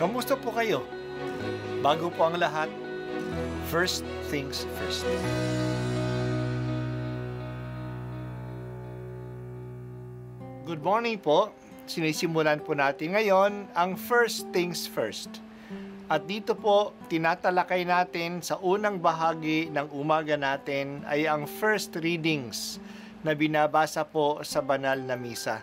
Kamusta po kayo? Bago po ang lahat, first things first. Good morning po. Sinisimulan po natin ngayon ang first things first. At dito po, tinatalakay natin sa unang bahagi ng umaga natin ay ang first readings na binabasa po sa banal na misa.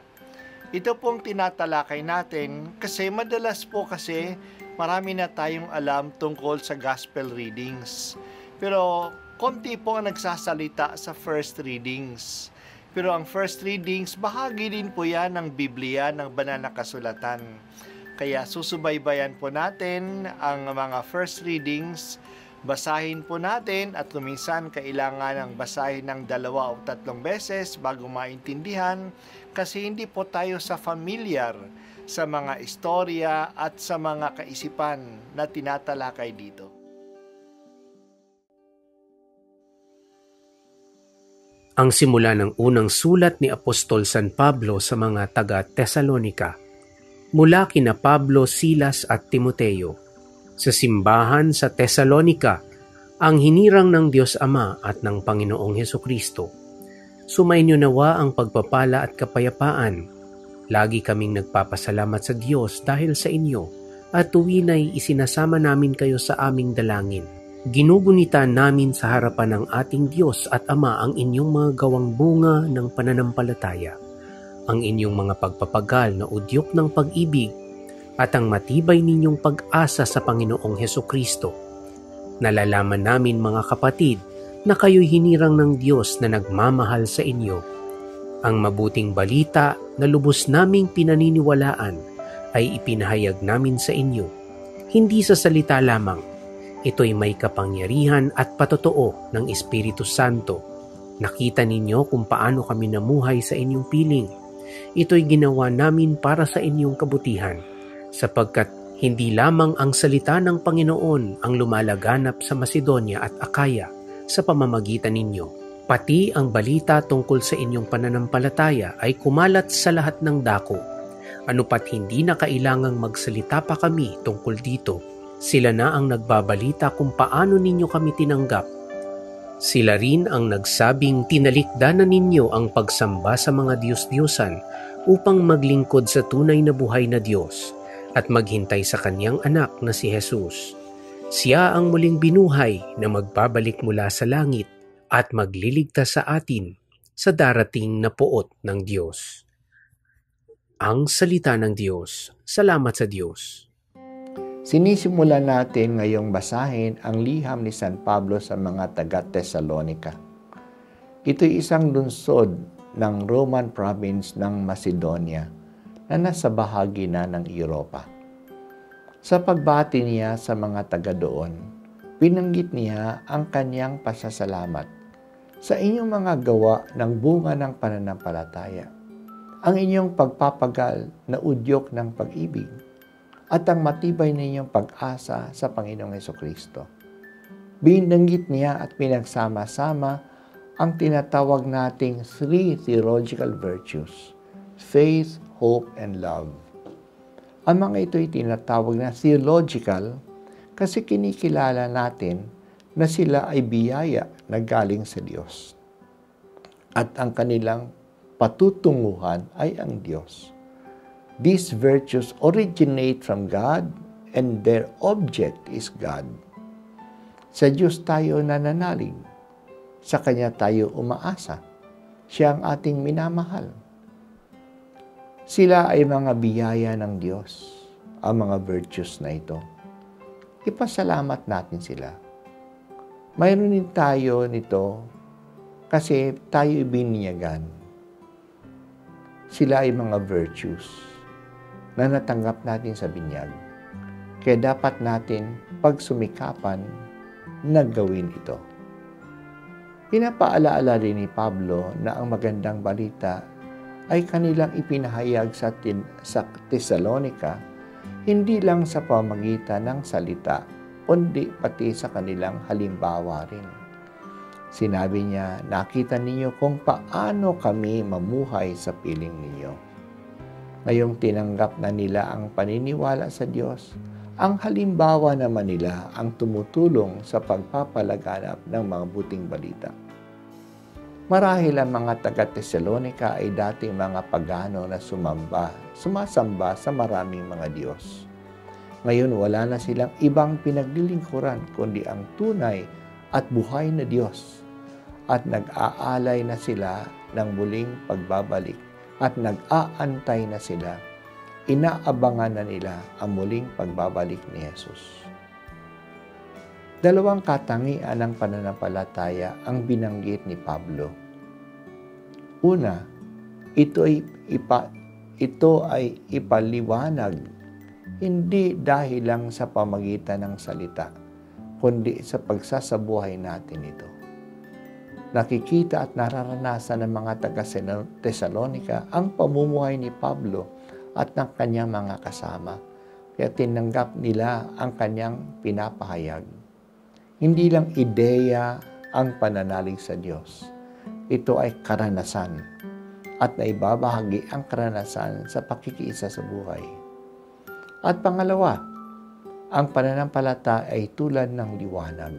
Ito pong tinatalakay natin kasi madalas po kasi marami na tayong alam tungkol sa gospel readings. Pero konti po ang nagsasalita sa first readings. Pero ang first readings, bahagi din po yan ng Biblia, ng banal na kasulatan. Kaya susubaybayan po natin ang mga first readings, basahin po natin at kuminsan kailangan ng basahin ng 2 o 3 beses bago maintindihan kasi hindi po tayo familiar sa mga istorya at sa mga kaisipan na tinatalakay dito. Ang simula ng unang sulat ni Apostol San Pablo sa mga taga-Tesalonika. Mula kina Pablo, Silas at Timoteo, sa simbahan sa Tesalonika, ang hinirang ng Diyos Ama at ng Panginoong Hesukristo. Sumainyo nawa ang pagpapala at kapayapaan. Lagi kaming nagpapasalamat sa Diyos dahil sa inyo at tuwin ay isinasama namin kayo sa aming dalangin. Ginugunita namin sa harapan ng ating Diyos at Ama ang inyong mga gawang bunga ng pananampalataya, ang inyong mga pagpapagal na udyok ng pag-ibig at ang matibay ninyong pag-asa sa Panginoong Hesukristo. Nalalaman namin mga kapatid na kayo'y hinirang ng Diyos na nagmamahal sa inyo. Ang mabuting balita na lubos naming pinaniniwalaan ay ipinahayag namin sa inyo, hindi sa salita lamang. Ito'y may kapangyarihan at patotoo ng Espiritu Santo. Nakita ninyo kung paano kami namuhay sa inyong piling. Ito'y ginawa namin para sa inyong kabutihan, sapagkat hindi lamang ang salita ng Panginoon ang lumalaganap sa Macedonia at Akaya sa pamamagitan ninyo. Pati ang balita tungkol sa inyong pananampalataya ay kumalat sa lahat ng dako. Ano pat hindi na kailangang magsalita pa kami tungkol dito. Sila na ang nagbabalita kung paano ninyo kami tinanggap. Sila rin ang nagsabing tinalikdanan ninyo ang pagsamba sa mga Diyos-Diyosan upang maglingkod sa tunay na buhay na Diyos at maghintay sa Kanyang anak na si Jesus. Siya ang muling binuhay na magbabalik mula sa langit at magliligtas sa atin sa darating na puot ng Diyos. Ang salita ng Diyos. Salamat sa Diyos. Sinisimulan natin ngayong basahin ang liham ni San Pablo sa mga taga-Tesalonika. Ito'y isang lungsod ng Roman province ng Macedonia na nasa bahagi na ng Europa. Sa pagbati niya sa mga taga doon, binanggit niya ang kanyang pasasalamat sa inyong mga gawa ng bunga ng pananampalataya, ang inyong pagpapagal na udyok ng pag-ibig, at ang matibay ninyong pag-asa sa Panginoong Hesukristo. Binanggit niya at pinagsama-sama ang tinatawag nating 3 theological virtues: faith, hope, and love. Ang mga ito'y tinatawag na theological kasi kinikilala natin na sila ay biyaya na galing sa Diyos. At ang kanilang patutunguhan ay ang Diyos. These virtues originate from God and their object is God. Sa Diyos tayo nananalig. Sa Kanya tayo umaasa. Siya ang ating minamahal. Sila ay mga biyaya ng Diyos, ang mga virtues na ito. Ipasalamat natin sila. Mayroon din tayo nito kasi tayo ibinyagan. Sila ay mga virtues na natanggap natin sa binyag. Kaya dapat natin pagsumikapan na gawin ito. Pinapaalaala rin ni Pablo na ang magandang balita ay kanilang ipinahayag sa Tesalonika hindi lang sa pamamagitan ng salita, kundi pati sa kanilang halimbawa rin. Sinabi niya, nakita ninyo kung paano kami mamuhay sa piling ninyo. Ngayong tinanggap na nila ang paniniwala sa Diyos Ang halimbawa naman nila ang tumutulong sa pagpapalaganap ng mga buting balita. Marahil ang mga taga-Tesalonika ay dating mga pagano na sumasamba sa maraming mga Diyos. Ngayon wala na silang ibang pinaglilingkuran kundi ang tunay at buhay na Diyos. At nag-aalay na sila ng muling pagbabalik at nag-aantay na sila. Inaabangan na nila ang muling pagbabalik ni Jesus. Dalawang katangian ng pananampalataya ang binanggit ni Pablo. Una, ito ay ipaliwanag hindi dahil lang sa pamagitan ng salita, kundi sa pagsasabuhay natin ito. Nakikita at nararanasan ng mga taga-Tesalonika ang pamumuhay ni Pablo at ng kanyang mga kasama, kaya tinanggap nila ang kanyang pinapahayag. Hindi lang ideya ang pananalig sa Diyos. Ito ay karanasan at naibabahagi ang karanasan sa pakikiisa sa buhay. At pangalawa, ang pananampalataya ay tulad ng liwanag.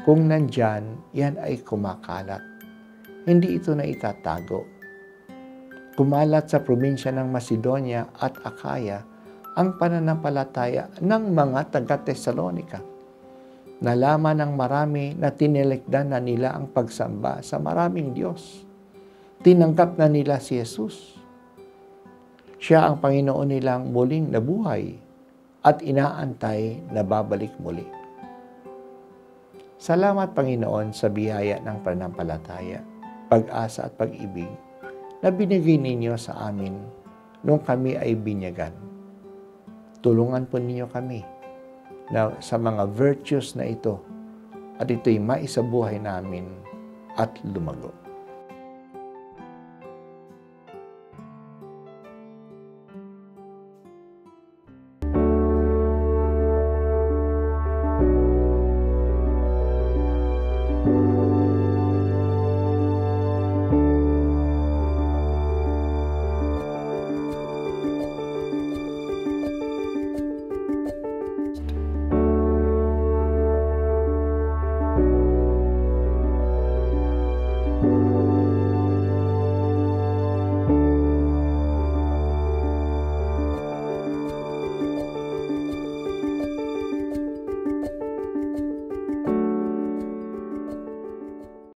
Kung nandyan, yan ay kumakalat. Hindi ito na itatago. Kumalat sa probinsya ng Macedonia at Akaya ang pananampalataya ng mga taga-Tesalonika. Nalaman ng marami na tinilikdan na nila ang pagsamba sa maraming Diyos. Tinanggap na nila si Jesus. Siya ang Panginoon nilang muling nabuhay at inaantay na babalik muli. Salamat Panginoon sa biyaya ng pananampalataya, pag-asa at pag-ibig na binigay ninyo sa amin nung kami ay binyagan. Tulungan po ninyo kami na sa mga virtues na ito at ito'y maisabuhay namin at lumago.